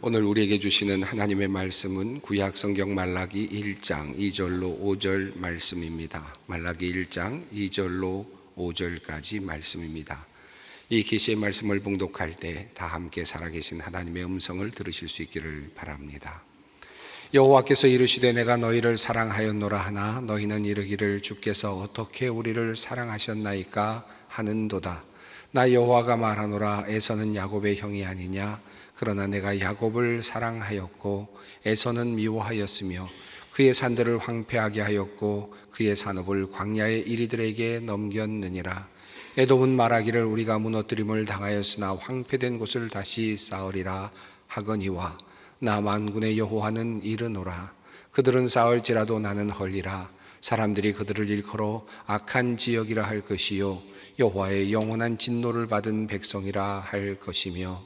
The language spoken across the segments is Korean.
오늘 우리에게 주시는 하나님의 말씀은 구약 성경 말라기 1장 2절로 5절 말씀입니다. 말라기 1장 2절로 5절까지 말씀입니다. 이 계시의 말씀을 봉독할 때 다 함께 살아계신 하나님의 음성을 들으실 수 있기를 바랍니다. 여호와께서 이르시되 내가 너희를 사랑하였노라 하나 너희는 이르기를 주께서 어떻게 우리를 사랑하셨나이까 하는도다. 나 여호와가 말하노라 에서는 야곱의 형이 아니냐. 그러나 내가 야곱을 사랑하였고 에서는 미워하였으며 그의 산들을 황폐하게 하였고 그의 산업을 광야의 이리들에게 넘겼느니라. 에돔은 말하기를 우리가 무너뜨림을 당하였으나 황폐된 곳을 다시 쌓으리라 하거니와 나 만군의 여호와는 이르노라. 그들은 쌓을지라도 나는 헐리라. 사람들이 그들을 일컬어 악한 지역이라 할 것이요 여호와의 영원한 진노를 받은 백성이라 할 것이며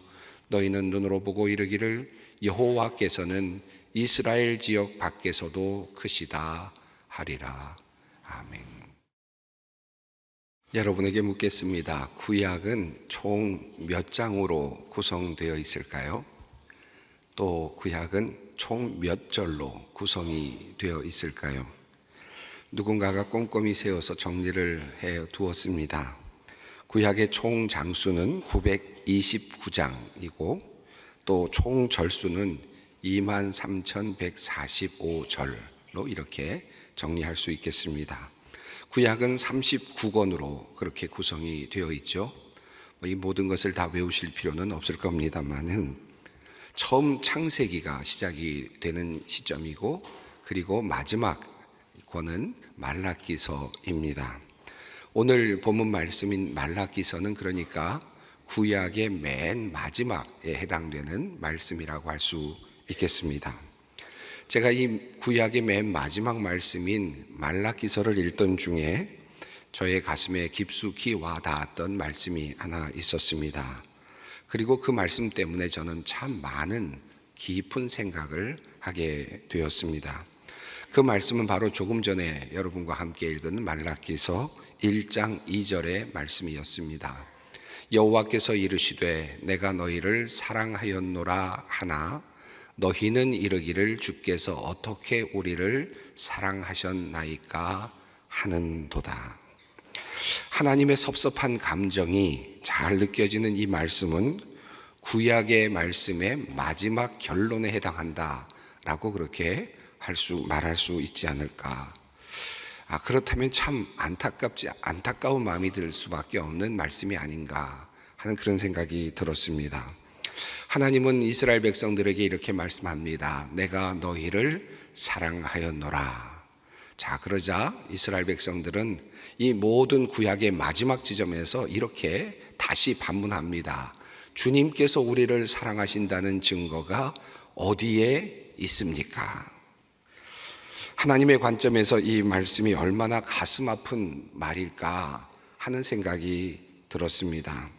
너희는 눈으로 보고 이르기를 여호와께서는 이스라엘 지역 밖에서도 크시다 하리라. 아멘. 여러분에게 묻겠습니다. 구약은 총 몇 장으로 구성되어 있을까요? 또 구약은 총 몇 절로 구성이 되어 있을까요? 누군가가 꼼꼼히 세워서 정리를 해 두었습니다. 구약의 총 장수는 929장이고 또 총 절수는 23,145절로 이렇게 정리할 수 있겠습니다. 구약은 39권으로 그렇게 구성이 되어 있죠. 이 모든 것을 다 외우실 필요는 없을 겁니다만은 처음 창세기가 시작이 되는 시점이고 그리고 마지막 권은 말라기서입니다. 오늘 본문 말씀인 말라기서는 그러니까 구약의 맨 마지막에 해당되는 말씀이라고 할 수 있겠습니다. 제가 이 구약의 맨 마지막 말씀인 말라기서를 읽던 중에 저의 가슴에 깊숙이 와닿았던 말씀이 하나 있었습니다. 그리고 그 말씀 때문에 저는 참 많은 깊은 생각을 하게 되었습니다. 그 말씀은 바로 조금 전에 여러분과 함께 읽은 말라기서 1장 2절의 말씀이었습니다. 여호와께서 이르시되 내가 너희를 사랑하였노라 하나 너희는 이르기를 주께서 어떻게 우리를 사랑하셨나이까 하는도다. 하나님의 섭섭한 감정이 잘 느껴지는 이 말씀은 구약의 말씀의 마지막 결론에 해당한다라고 그렇게 말할 수 있지 않을까. 그렇다면 참 안타까운 마음이 들 수밖에 없는 말씀이 아닌가 하는 그런 생각이 들었습니다. 하나님은 이스라엘 백성들에게 이렇게 말씀합니다. 내가 너희를 사랑하였노라. 자, 그러자 이스라엘 백성들은 이 모든 구약의 마지막 지점에서 이렇게 다시 반문합니다. 주님께서 우리를 사랑하신다는 증거가 어디에 있습니까? 하나님의 관점에서 이 말씀이 얼마나 가슴 아픈 말일까 하는 생각이 들었습니다.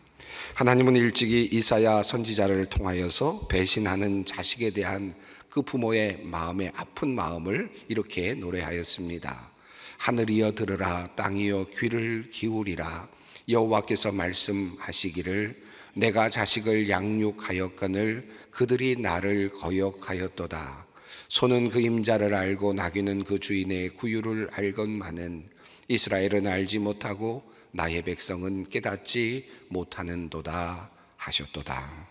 하나님은 일찍이 이사야 선지자를 통하여서 배신하는 자식에 대한 그 부모의 마음의 아픈 마음을 이렇게 노래하였습니다. 하늘이여 들으라 땅이여 귀를 기울이라 여호와께서 말씀하시기를 내가 자식을 양육하였거늘 그들이 나를 거역하였도다. 소는 그 임자를 알고 나귀는 그 주인의 구유를 알건만은 이스라엘은 알지 못하고 나의 백성은 깨닫지 못하는도다 하셨도다.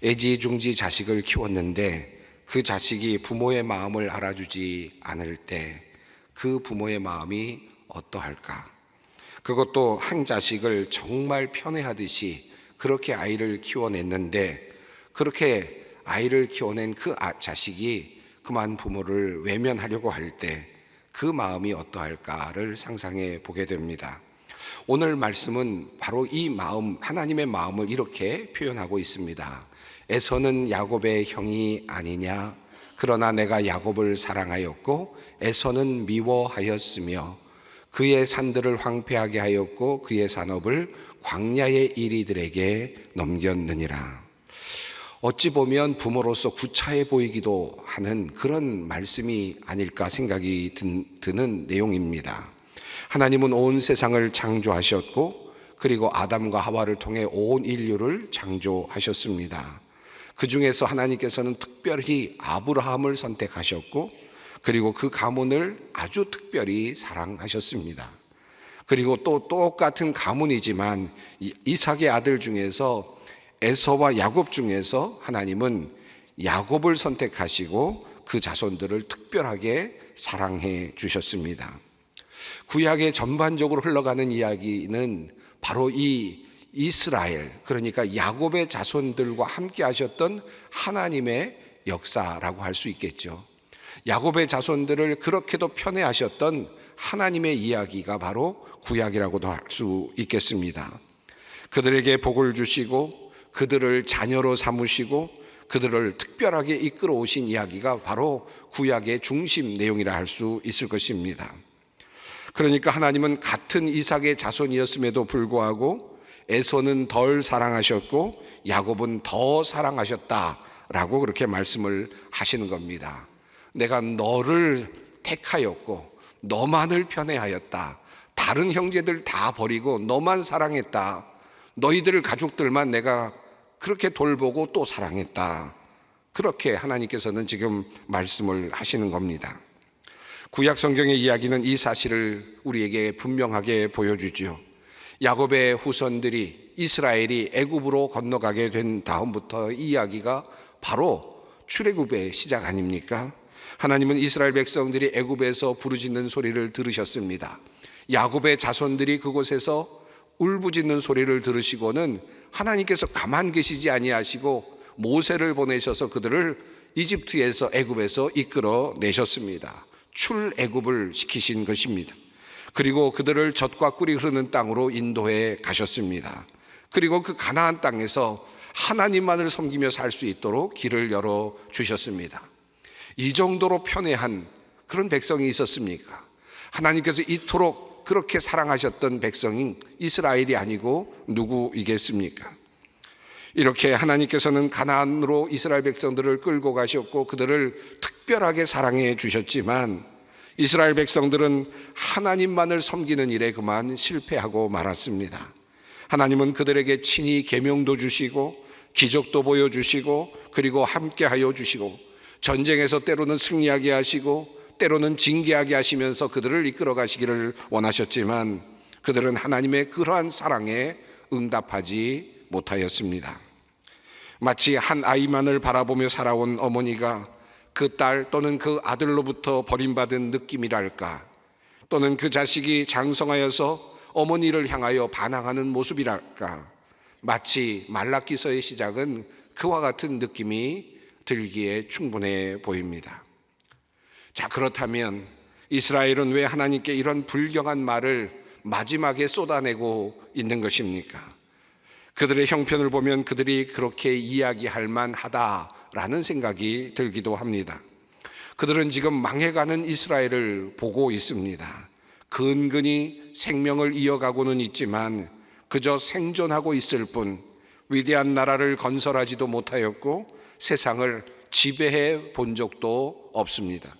애지중지 자식을 키웠는데 그 자식이 부모의 마음을 알아주지 않을 때 그 부모의 마음이 어떠할까? 그것도 한 자식을 정말 편애하듯이 그렇게 아이를 키워냈는데 그렇게 아이를 키워낸 그 자식이 그만 부모를 외면하려고 할 때 그 마음이 어떠할까를 상상해 보게 됩니다. 오늘 말씀은 바로 이 마음, 하나님의 마음을 이렇게 표현하고 있습니다. 에서는 야곱의 형이 아니냐. 그러나 내가 야곱을 사랑하였고 에서는 미워하였으며 그의 산들을 황폐하게 하였고 그의 산업을 광야의 이리들에게 넘겼느니라. 어찌 보면 부모로서 구차해 보이기도 하는 그런 말씀이 아닐까 생각이 드는 내용입니다. 하나님은 온 세상을 창조하셨고 그리고 아담과 하와를 통해 온 인류를 창조하셨습니다. 그 중에서 하나님께서는 특별히 아브라함을 선택하셨고, 그리고 그 가문을 아주 특별히 사랑하셨습니다. 그리고 또 똑같은 가문이지만 이삭의 아들 중에서 에서와 야곱 중에서 하나님은 야곱을 선택하시고 그 자손들을 특별하게 사랑해 주셨습니다. 구약의 전반적으로 흘러가는 이야기는 바로 이 이스라엘, 그러니까 야곱의 자손들과 함께 하셨던 하나님의 역사라고 할 수 있겠죠. 야곱의 자손들을 그렇게도 편애하셨던 하나님의 이야기가 바로 구약이라고도 할 수 있겠습니다. 그들에게 복을 주시고 그들을 자녀로 삼으시고 그들을 특별하게 이끌어 오신 이야기가 바로 구약의 중심 내용이라 할 수 있을 것입니다. 그러니까 하나님은 같은 이삭의 자손이었음에도 불구하고 에서는 덜 사랑하셨고 야곱은 더 사랑하셨다라고 그렇게 말씀을 하시는 겁니다. 내가 너를 택하였고 너만을 편애하였다. 다른 형제들 다 버리고 너만 사랑했다. 너희들 가족들만 내가 그렇게 돌보고 또 사랑했다. 그렇게 하나님께서는 지금 말씀을 하시는 겁니다. 구약 성경의 이야기는 이 사실을 우리에게 분명하게 보여주죠. 야곱의 후손들이 이스라엘이 애굽으로 건너가게 된 다음부터 이 이야기가 바로 출애굽의 시작 아닙니까? 하나님은 이스라엘 백성들이 애굽에서 부르짖는 소리를 들으셨습니다. 야곱의 자손들이 그곳에서 울부짖는 소리를 들으시고는 하나님께서 가만 계시지 아니하시고 모세를 보내셔서 그들을 이집트에서 애굽에서 이끌어 내셨습니다. 출애굽을 시키신 것입니다. 그리고 그들을 젖과 꿀이 흐르는 땅으로 인도해 가셨습니다. 그리고 그 가나안 땅에서 하나님만을 섬기며 살 수 있도록 길을 열어 주셨습니다. 이 정도로 편애한 그런 백성이 있었습니까? 하나님께서 이토록 그렇게 사랑하셨던 백성인 이스라엘이 아니고 누구이겠습니까? 이렇게 하나님께서는 가나안으로 이스라엘 백성들을 끌고 가셨고 그들을 특별하게 사랑해 주셨지만 이스라엘 백성들은 하나님만을 섬기는 일에 그만 실패하고 말았습니다. 하나님은 그들에게 친히 계명도 주시고 기적도 보여주시고 그리고 함께하여 주시고 전쟁에서 때로는 승리하게 하시고 때로는 징계하게 하시면서 그들을 이끌어 가시기를 원하셨지만 그들은 하나님의 그러한 사랑에 응답하지 못하였습니다. 마치 한 아이만을 바라보며 살아온 어머니가 그 딸 또는 그 아들로부터 버림받은 느낌이랄까, 또는 그 자식이 장성하여서 어머니를 향하여 반항하는 모습이랄까, 마치 말라기서의 시작은 그와 같은 느낌이 들기에 충분해 보입니다. 자, 그렇다면 이스라엘은 왜 하나님께 이런 불경한 말을 마지막에 쏟아내고 있는 것입니까? 그들의 형편을 보면 그들이 그렇게 이야기할 만하다라는 생각이 들기도 합니다. 그들은 지금 망해가는 이스라엘을 보고 있습니다. 근근히 생명을 이어가고는 있지만 그저 생존하고 있을 뿐 위대한 나라를 건설하지도 못하였고 세상을 지배해 본 적도 없습니다.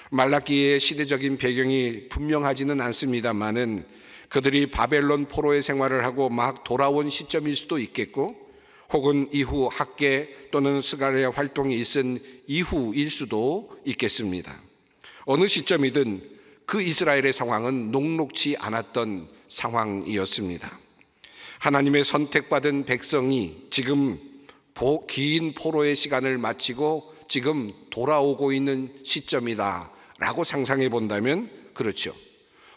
말라기의 시대적인 배경이 분명하지는 않습니다만은 그들이 바벨론 포로의 생활을 하고 막 돌아온 시점일 수도 있겠고 혹은 이후 학계 또는 스가랴 활동이 있은 이후일 수도 있겠습니다. 어느 시점이든 그 이스라엘의 상황은 녹록지 않았던 상황이었습니다. 하나님의 선택받은 백성이 지금 긴 포로의 시간을 마치고 지금 돌아오고 있는 시점이다라고 상상해 본다면 그렇죠.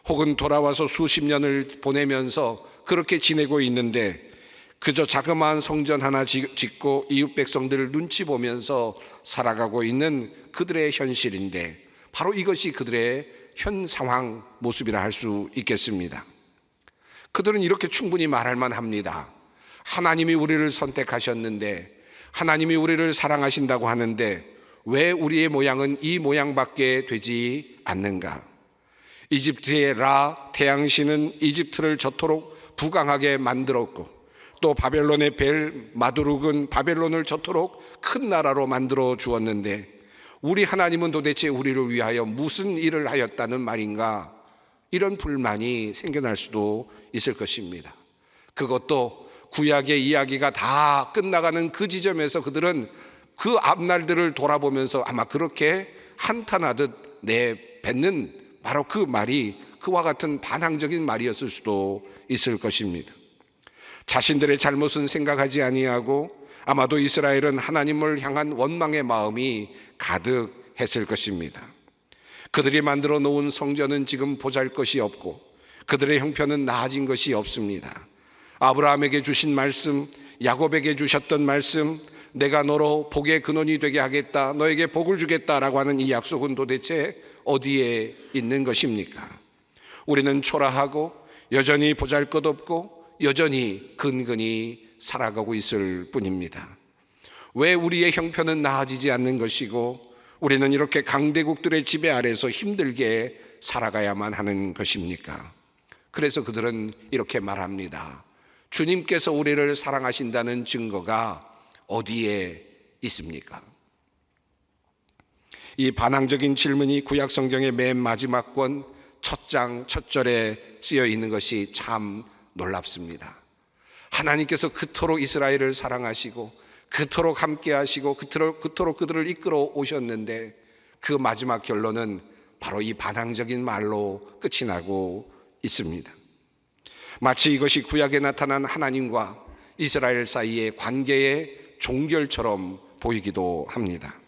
혹은 돌아와서 수십 년을 보내면서 그렇게 지내고 있는데 그저 자그마한 성전 하나 짓고 이웃 백성들을 눈치 보면서 살아가고 있는 그들의 현실인데 바로 이것이 그들의 현 상황 모습이라 할 수 있겠습니다. 그들은 이렇게 충분히 말할 만합니다. 하나님이 우리를 선택하셨는데 하나님이 우리를 사랑하신다고 하는데 왜 우리의 모양은 이 모양밖에 되지 않는가? 이집트의 라 태양신은 이집트를 저토록 부강하게 만들었고 또 바벨론의 벨 마두룩은 바벨론을 저토록 큰 나라로 만들어 주었는데 우리 하나님은 도대체 우리를 위하여 무슨 일을 하였다는 말인가? 이런 불만이 생겨날 수도 있을 것입니다. 그것도 구약의 이야기가 다 끝나가는 그 지점에서 그들은 그 앞날들을 돌아보면서 아마 그렇게 한탄하듯 내뱉는 바로 그 말이 그와 같은 반항적인 말이었을 수도 있을 것입니다. 자신들의 잘못은 생각하지 아니하고 아마도 이스라엘은 하나님을 향한 원망의 마음이 가득했을 것입니다. 그들이 만들어 놓은 성전은 지금 보잘것이 없고 그들의 형편은 나아진 것이 없습니다. 아브라함에게 주신 말씀, 야곱에게 주셨던 말씀, 내가 너로 복의 근원이 되게 하겠다, 너에게 복을 주겠다라고 하는 이 약속은 도대체 어디에 있는 것입니까? 우리는 초라하고 여전히 보잘것없고 여전히 근근히 살아가고 있을 뿐입니다. 왜 우리의 형편은 나아지지 않는 것이고 우리는 이렇게 강대국들의 지배 아래서 힘들게 살아가야만 하는 것입니까? 그래서 그들은 이렇게 말합니다. 주님께서 우리를 사랑하신다는 증거가 어디에 있습니까? 이 반항적인 질문이 구약 성경의 맨 마지막 권 첫 장 첫 절에 쓰여 있는 것이 참 놀랍습니다. 하나님께서 그토록 이스라엘을 사랑하시고 그토록 함께 하시고 그토록 그들을 이끌어 오셨는데 그 마지막 결론은 바로 이 반항적인 말로 끝이 나고 있습니다. 마치 이것이 구약에 나타난 하나님과 이스라엘 사이의 관계의 종결처럼 보이기도 합니다.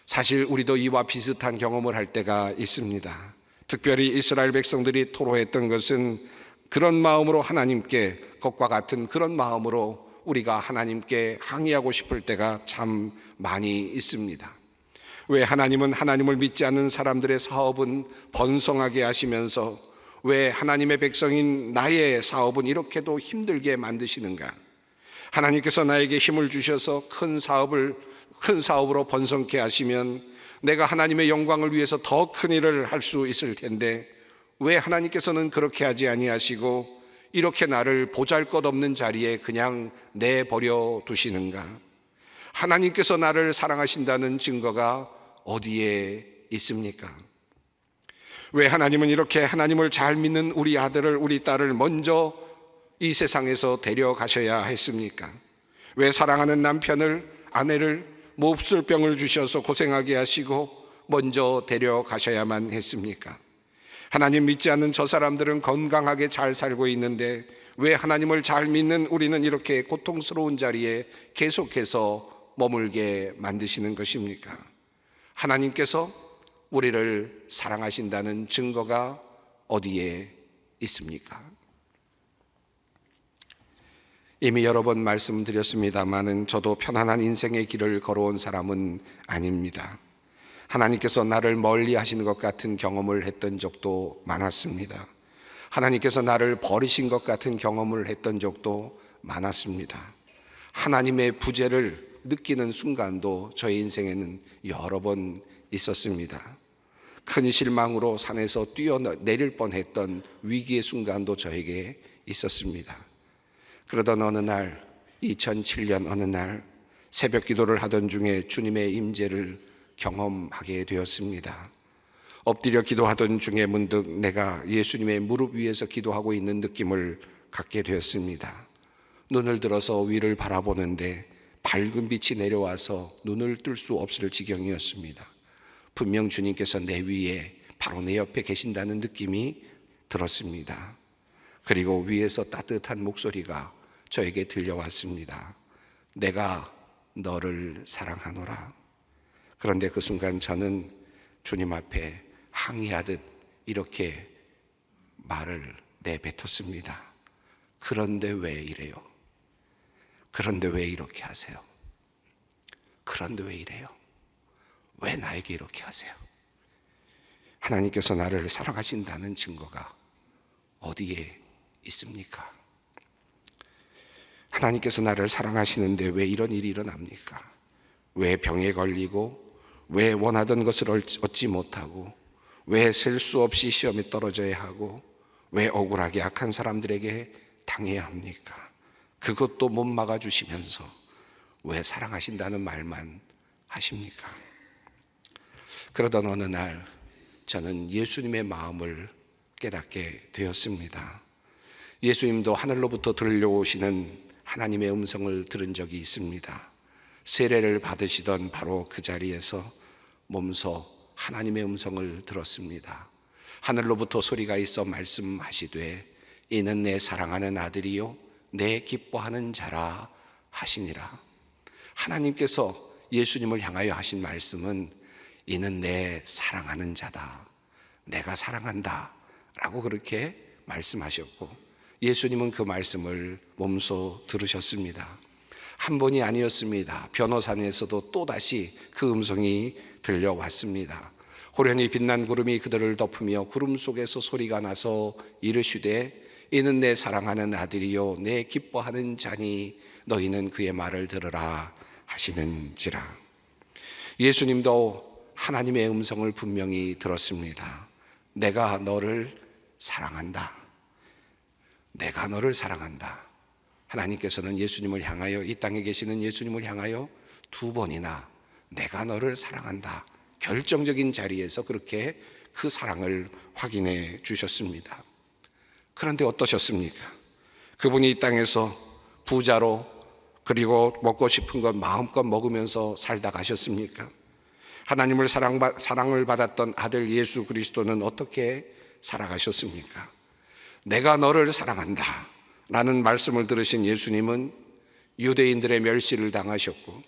사실 우리도 이와 비슷한 경험을 할 때가 있습니다. 특별히 이스라엘 백성들이 토로했던 것은 그런 마음으로 하나님께, 것과 같은 그런 마음으로 우리가 하나님께 항의하고 싶을 때가 참 많이 있습니다. 왜 하나님은 하나님을 믿지 않는 사람들의 사업은 번성하게 하시면서 왜 하나님의 백성인 나의 사업은 이렇게도 힘들게 만드시는가? 하나님께서 나에게 힘을 주셔서 큰 사업으로 번성케 하시면 내가 하나님의 영광을 위해서 더 큰 일을 할 수 있을 텐데 왜 하나님께서는 그렇게 하지 아니하시고 이렇게 나를 보잘것없는 자리에 그냥 내버려 두시는가? 하나님께서 나를 사랑하신다는 증거가 어디에 있습니까? 왜 하나님은 이렇게 하나님을 잘 믿는 우리 아들을, 우리 딸을 먼저 이 세상에서 데려가셔야 했습니까? 왜 사랑하는 남편을, 아내를 몹쓸 병을 주셔서 고생하게 하시고 먼저 데려가셔야만 했습니까? 하나님 믿지 않는 저 사람들은 건강하게 잘 살고 있는데 왜 하나님을 잘 믿는 우리는 이렇게 고통스러운 자리에 계속해서 머물게 만드시는 것입니까? 하나님께서 우리를 사랑하신다는 증거가 어디에 있습니까? 이미 여러 번 말씀드렸습니다마는 저도 편안한 인생의 길을 걸어온 사람은 아닙니다. 하나님께서 나를 멀리 하시는 것 같은 경험을 했던 적도 많았습니다. 하나님께서 나를 버리신 것 같은 경험을 했던 적도 많았습니다. 하나님의 부재를 느끼는 순간도 저의 인생에는 여러 번 있었습니다. 큰 실망으로 산에서 뛰어내릴 뻔했던 위기의 순간도 저에게 있었습니다. 그러던 어느 날, 2007년 어느 날 새벽 기도를 하던 중에 주님의 임재를 경험하게 되었습니다. 엎드려 기도하던 중에 문득 내가 예수님의 무릎 위에서 기도하고 있는 느낌을 갖게 되었습니다. 눈을 들어서 위를 바라보는데 밝은 빛이 내려와서 눈을 뜰 수 없을 지경이었습니다. 분명 주님께서 내 위에, 바로 내 옆에 계신다는 느낌이 들었습니다. 그리고 위에서 따뜻한 목소리가 저에게 들려왔습니다. 내가 너를 사랑하노라. 그런데 그 순간 저는 주님 앞에 항의하듯 이렇게 말을 내뱉었습니다. 그런데 왜 이래요? 그런데 왜 이렇게 하세요? 그런데 왜 이래요? 왜 나에게 이렇게 하세요? 하나님께서 나를 사랑하신다는 증거가 어디에 있습니까? 하나님께서 나를 사랑하시는데 왜 이런 일이 일어납니까? 왜 병에 걸리고, 왜 원하던 것을 얻지 못하고, 왜 셀 수 없이 시험에 떨어져야 하고, 왜 억울하게 악한 사람들에게 당해야 합니까? 그것도 못 막아주시면서 왜 사랑하신다는 말만 하십니까? 그러던 어느 날 저는 예수님의 마음을 깨닫게 되었습니다. 예수님도 하늘로부터 들려오시는 하나님의 음성을 들은 적이 있습니다. 세례를 받으시던 바로 그 자리에서 몸소 하나님의 음성을 들었습니다. 하늘로부터 소리가 있어 말씀하시되 이는 내 사랑하는 아들이요 내 기뻐하는 자라 하시니라. 하나님께서 예수님을 향하여 하신 말씀은 이는 내 사랑하는 자다, 내가 사랑한다 라고 그렇게 말씀하셨고, 예수님은 그 말씀을 몸소 들으셨습니다. 한 번이 아니었습니다. 변호산에서도 또다시 그 음성이 들려왔습니다. 호련히 빛난 구름이 그들을 덮으며 구름 속에서 소리가 나서 이르시되 이는 내 사랑하는 아들이요 내 기뻐하는 자니 너희는 그의 말을 들으라 하시는지라. 예수님도 하나님의 음성을 분명히 들었습니다. 내가 너를 사랑한다. 내가 너를 사랑한다. 하나님께서는 예수님을 향하여, 이 땅에 계시는 예수님을 향하여 두 번이나 내가 너를 사랑한다, 결정적인 자리에서 그렇게 그 사랑을 확인해 주셨습니다. 그런데 어떠셨습니까? 그분이 이 땅에서 부자로, 그리고 먹고 싶은 것 마음껏 먹으면서 살다 가셨습니까? 하나님을 사랑을 받았던 아들 예수 그리스도는 어떻게 살아가셨습니까? 내가 너를 사랑한다 라는 말씀을 들으신 예수님은 유대인들의 멸시를 당하셨고,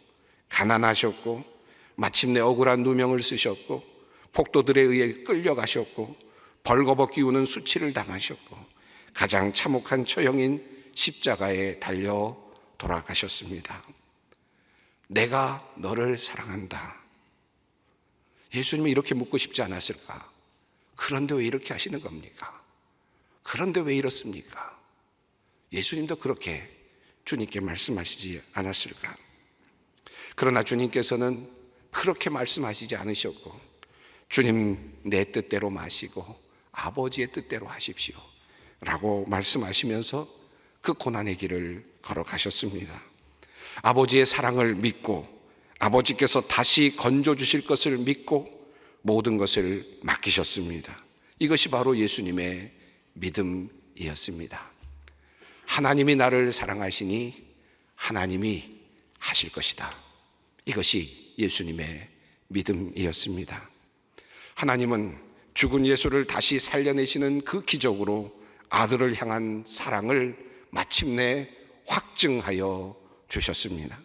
가난하셨고, 마침내 억울한 누명을 쓰셨고, 폭도들에 의해 끌려가셨고, 벌거벗기 우는 수치를 당하셨고, 가장 참혹한 처형인 십자가에 달려 돌아가셨습니다. 내가 너를 사랑한다. 예수님은 이렇게 묻고 싶지 않았을까? 그런데 왜 이렇게 하시는 겁니까? 그런데 왜 이렇습니까? 예수님도 그렇게 주님께 말씀하시지 않았을까? 그러나 주님께서는 그렇게 말씀하시지 않으셨고, 주님 내 뜻대로 마시고 아버지의 뜻대로 하십시오 라고 말씀하시면서 그 고난의 길을 걸어가셨습니다. 아버지의 사랑을 믿고, 아버지께서 다시 건져주실 것을 믿고 모든 것을 맡기셨습니다. 이것이 바로 예수님의 믿음이었습니다. 하나님이 나를 사랑하시니 하나님이 하실 것이다. 이것이 예수님의 믿음이었습니다. 하나님은 죽은 예수를 다시 살려내시는 그 기적으로 아들을 향한 사랑을 마침내 확증하여 주셨습니다.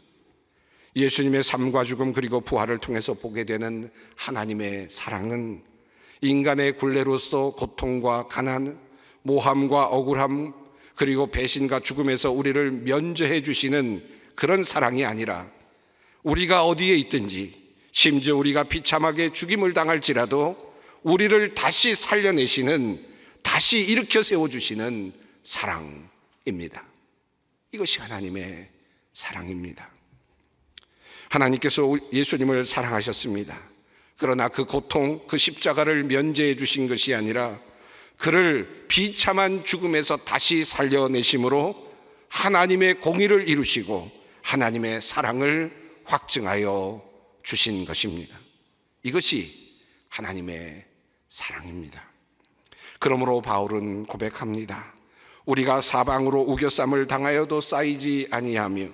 예수님의 삶과 죽음 그리고 부활을 통해서 보게 되는 하나님의 사랑은 인간의 굴레로서 고통과 가난, 모함과 억울함, 그리고 배신과 죽음에서 우리를 면제해 주시는 그런 사랑이 아니라, 우리가 어디에 있든지, 심지어 우리가 비참하게 죽임을 당할지라도 우리를 다시 살려내시는, 다시 일으켜 세워주시는 사랑입니다. 이것이 하나님의 사랑입니다. 하나님께서 예수님을 사랑하셨습니다. 그러나 그 고통, 그 십자가를 면제해 주신 것이 아니라 그를 비참한 죽음에서 다시 살려내심으로 하나님의 공의를 이루시고 하나님의 사랑을 확증하여 주신 것입니다. 이것이 하나님의 사랑입니다. 그러므로 바울은 고백합니다. 우리가 사방으로 우겨쌈을 당하여도 쌓이지 아니하며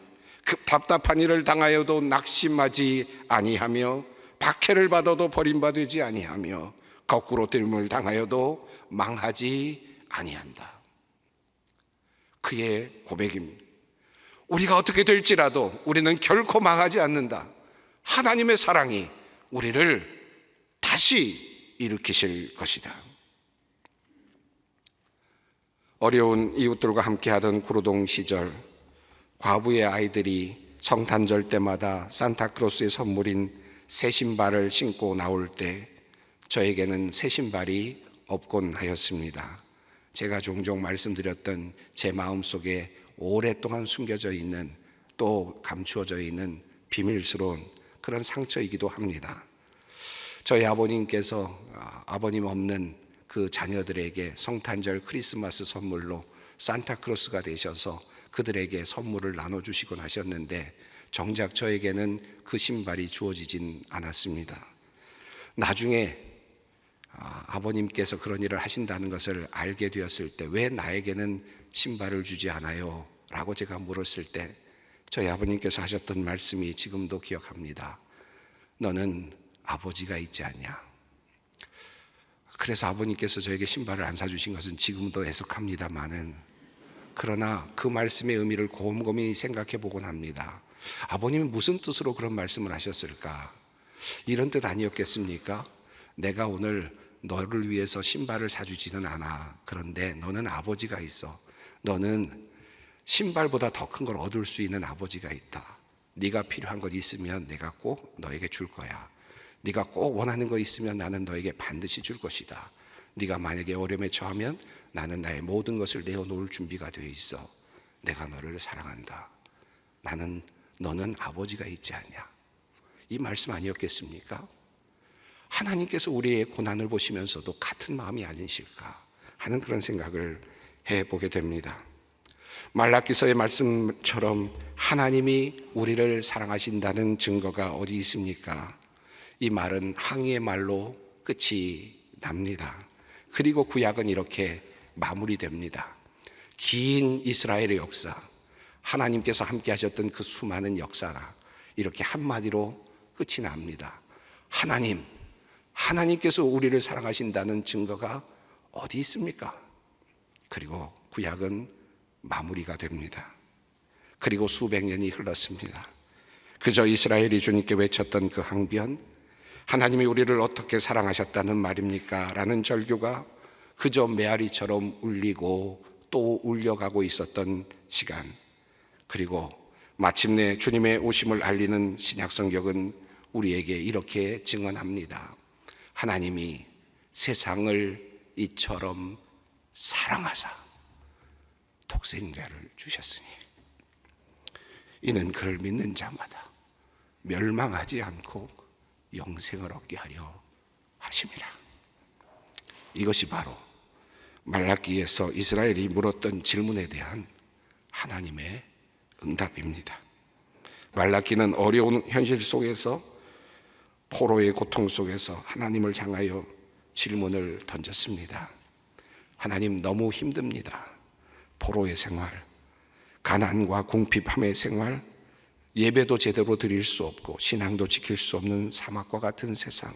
그 답답한 일을 당하여도 낙심하지 아니하며 박해를 받아도 버림받지 아니하며 거꾸로 들림을 당하여도 망하지 아니한다. 그의 고백입니다. 우리가 어떻게 될지라도 우리는 결코 망하지 않는다. 하나님의 사랑이 우리를 다시 일으키실 것이다. 어려운 이웃들과 함께하던 구로동 시절, 과부의 아이들이 성탄절 때마다 산타크로스의 선물인 새 신발을 신고 나올 때 저에게는 새 신발이 없곤 하였습니다. 제가 종종 말씀드렸던 제 마음속에 오랫동안 숨겨져 있는, 또 감추어져 있는 비밀스러운 그런 상처이기도 합니다. 저희 아버님께서 아버님 없는 그 자녀들에게 성탄절 크리스마스 선물로 산타크로스가 되셔서 그들에게 선물을 나눠주시곤 하셨는데 정작 저에게는 그 신발이 주어지진 않았습니다. 나중에 아버님께서 그런 일을 하신다는 것을 알게 되었을 때 왜 나에게는 신발을 주지 않아요? 라고 제가 물었을 때 저희 아버님께서 하셨던 말씀이 지금도 기억합니다. 너는 아버지가 있지 않냐? 그래서 아버님께서 저에게 신발을 안 사주신 것은 지금도 애석합니다만은, 그러나 그 말씀의 의미를 곰곰이 생각해 보곤 합니다. 아버님이 무슨 뜻으로 그런 말씀을 하셨을까? 이런 뜻 아니었겠습니까? 내가 오늘 너를 위해서 신발을 사주지는 않아. 그런데 너는 아버지가 있어. 너는 신발보다 더 큰 걸 얻을 수 있는 아버지가 있다. 네가 필요한 것 있으면 내가 꼭 너에게 줄 거야. 네가 꼭 원하는 거 있으면 나는 너에게 반드시 줄 것이다. 네가 만약에 어려움에 처하면 나는 나의 모든 것을 내어놓을 준비가 되어 있어. 내가 너를 사랑한다. 너는 아버지가 있지 않냐? 이 말씀 아니었겠습니까? 하나님께서 우리의 고난을 보시면서도 같은 마음이 아니실까 하는 그런 생각을 해보게 됩니다. 말라기서의 말씀처럼 하나님이 우리를 사랑하신다는 증거가 어디 있습니까? 이 말은 항의의 말로 끝이 납니다. 그리고 구약은 이렇게 마무리됩니다. 긴 이스라엘의 역사, 하나님께서 함께 하셨던 그 수많은 역사가 이렇게 한마디로 끝이 납니다. 하나님께서 우리를 사랑하신다는 증거가 어디 있습니까? 그리고 구약은 마무리가 됩니다. 그리고 수백 년이 흘렀습니다. 그저 이스라엘이 주님께 외쳤던 그 항변, 하나님이 우리를 어떻게 사랑하셨다는 말입니까? 라는 절규가 그저 메아리처럼 울리고 또 울려가고 있었던 시간, 그리고 마침내 주님의 오심을 알리는 신약성경은 우리에게 이렇게 증언합니다. 하나님이 세상을 이처럼 사랑하사 독생자를 주셨으니 이는 그를 믿는 자마다 멸망하지 않고 영생을 얻게 하려 하심이라. 이것이 바로 말라기에서 이스라엘이 물었던 질문에 대한 하나님의 응답입니다. 말라기는 어려운 현실 속에서, 포로의 고통 속에서 하나님을 향하여 질문을 던졌습니다. 하나님, 너무 힘듭니다. 포로의 생활, 가난과 궁핍함의 생활, 예배도 제대로 드릴 수 없고 신앙도 지킬 수 없는 사막과 같은 세상.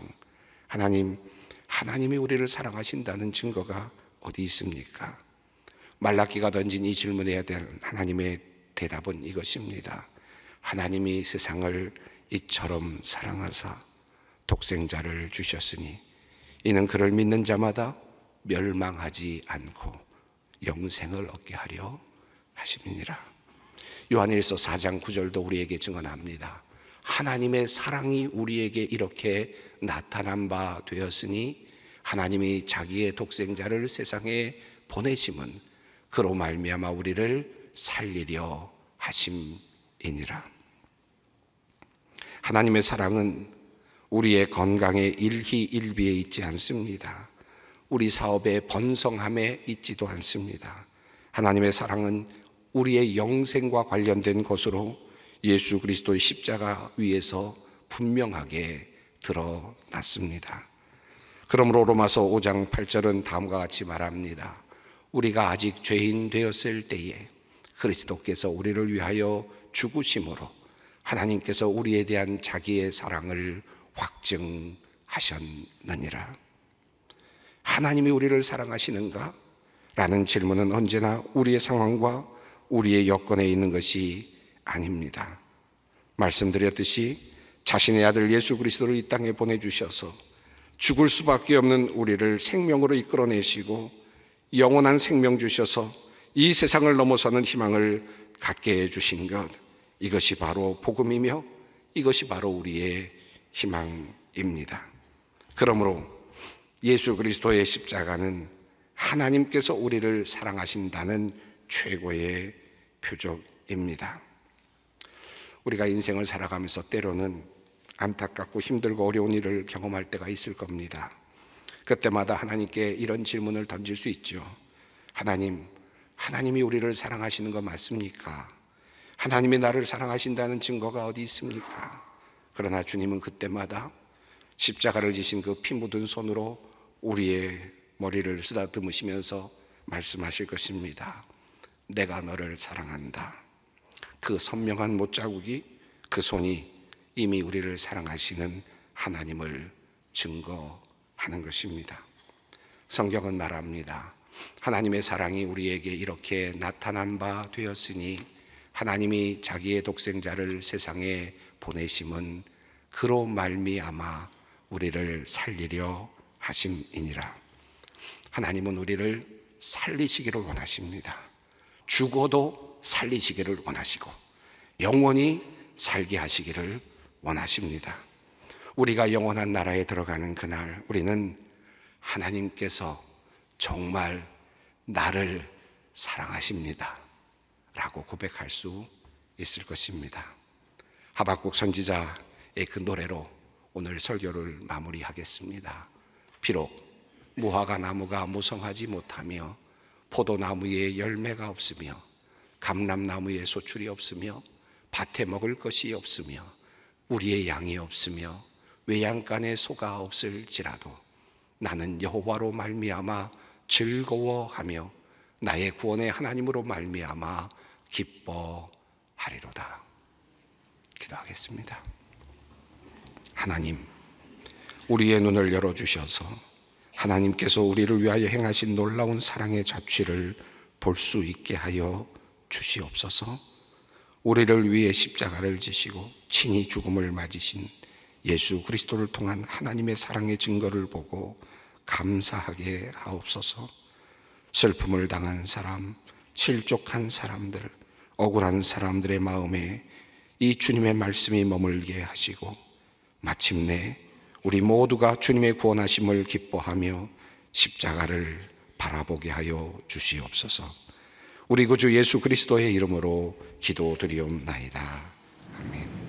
하나님이 우리를 사랑하신다는 증거가 어디 있습니까? 말라기가 던진 이 질문에 대한 하나님의 대답은 이것입니다. 하나님이 세상을 이처럼 사랑하사 독생자를 주셨으니 이는 그를 믿는 자마다 멸망하지 않고 영생을 얻게 하려 하심이니라. 요한일서 4장 9절도 우리에게 증언합니다. 하나님의 사랑이 우리에게 이렇게 나타난 바 되었으니 하나님이 자기의 독생자를 세상에 보내심은 그로 말미암아 우리를 살리려 하심이니라. 하나님의 사랑은 우리의 건강에 일희일비에 있지 않습니다. 우리 사업의 번성함에 있지도 않습니다. 하나님의 사랑은 우리의 영생과 관련된 것으로 예수 그리스도의 십자가 위에서 분명하게 드러났습니다. 그러므로 로마서 5장 8절은 다음과 같이 말합니다. 우리가 아직 죄인 되었을 때에 그리스도께서 우리를 위하여 죽으심으로 하나님께서 우리에 대한 자기의 사랑을 확증하셨느니라. 하나님이 우리를 사랑하시는가? 라는 질문은 언제나 우리의 상황과 우리의 여건에 있는 것이 아닙니다. 말씀드렸듯이 자신의 아들 예수 그리스도를 이 땅에 보내주셔서 죽을 수밖에 없는 우리를 생명으로 이끌어내시고 영원한 생명 주셔서 이 세상을 넘어서는 희망을 갖게 해주신 것, 이것이 바로 복음이며 이것이 바로 우리의 희망입니다. 그러므로 예수 그리스도의 십자가는 하나님께서 우리를 사랑하신다는 최고의 표적입니다. 우리가 인생을 살아가면서 때로는 안타깝고 힘들고 어려운 일을 경험할 때가 있을 겁니다. 그때마다 하나님께 이런 질문을 던질 수 있죠. 하나님이 우리를 사랑하시는 거 맞습니까? 하나님이 나를 사랑하신다는 증거가 어디 있습니까? 그러나 주님은 그때마다 십자가를 지신 그 피 묻은 손으로 우리의 머리를 쓰다듬으시면서 말씀하실 것입니다. 내가 너를 사랑한다. 그 선명한 못자국이, 그 손이 이미 우리를 사랑하시는 하나님을 증거하는 것입니다. 성경은 말합니다. 하나님의 사랑이 우리에게 이렇게 나타난 바 되었으니 하나님이 자기의 독생자를 세상에 보내심은 그로 말미암아 우리를 살리려 하심이니라. 하나님은 우리를 살리시기를 원하십니다. 죽어도 살리시기를 원하시고 영원히 살게 하시기를 원하십니다. 우리가 영원한 나라에 들어가는 그날 우리는 하나님께서 정말 나를 사랑하십니다 라고 고백할 수 있을 것입니다. 하박국 선지자의 그 노래로 오늘 설교를 마무리하겠습니다. 비록 무화과 나무가 무성하지 못하며 포도나무에 열매가 없으며 감람나무에 소출이 없으며 밭에 먹을 것이 없으며 우리의 양이 없으며 외양간에 소가 없을지라도 나는 여호와로 말미암아 즐거워하며 나의 구원의 하나님으로 말미암아 기뻐하리로다. 기도하겠습니다. 하나님, 우리의 눈을 열어주셔서 하나님께서 우리를 위하여 행하신 놀라운 사랑의 자취를 볼 수 있게 하여 주시옵소서. 우리를 위해 십자가를 지시고 친히 죽음을 맞으신 예수 그리스도를 통한 하나님의 사랑의 증거를 보고 감사하게 하옵소서. 슬픔을 당한 사람, 실족한 사람들, 억울한 사람들의 마음에 이 주님의 말씀이 머물게 하시고 마침내 우리 모두가 주님의 구원하심을 기뻐하며 십자가를 바라보게 하여 주시옵소서. 우리 구주 예수 그리스도의 이름으로 기도드리옵나이다. 아멘.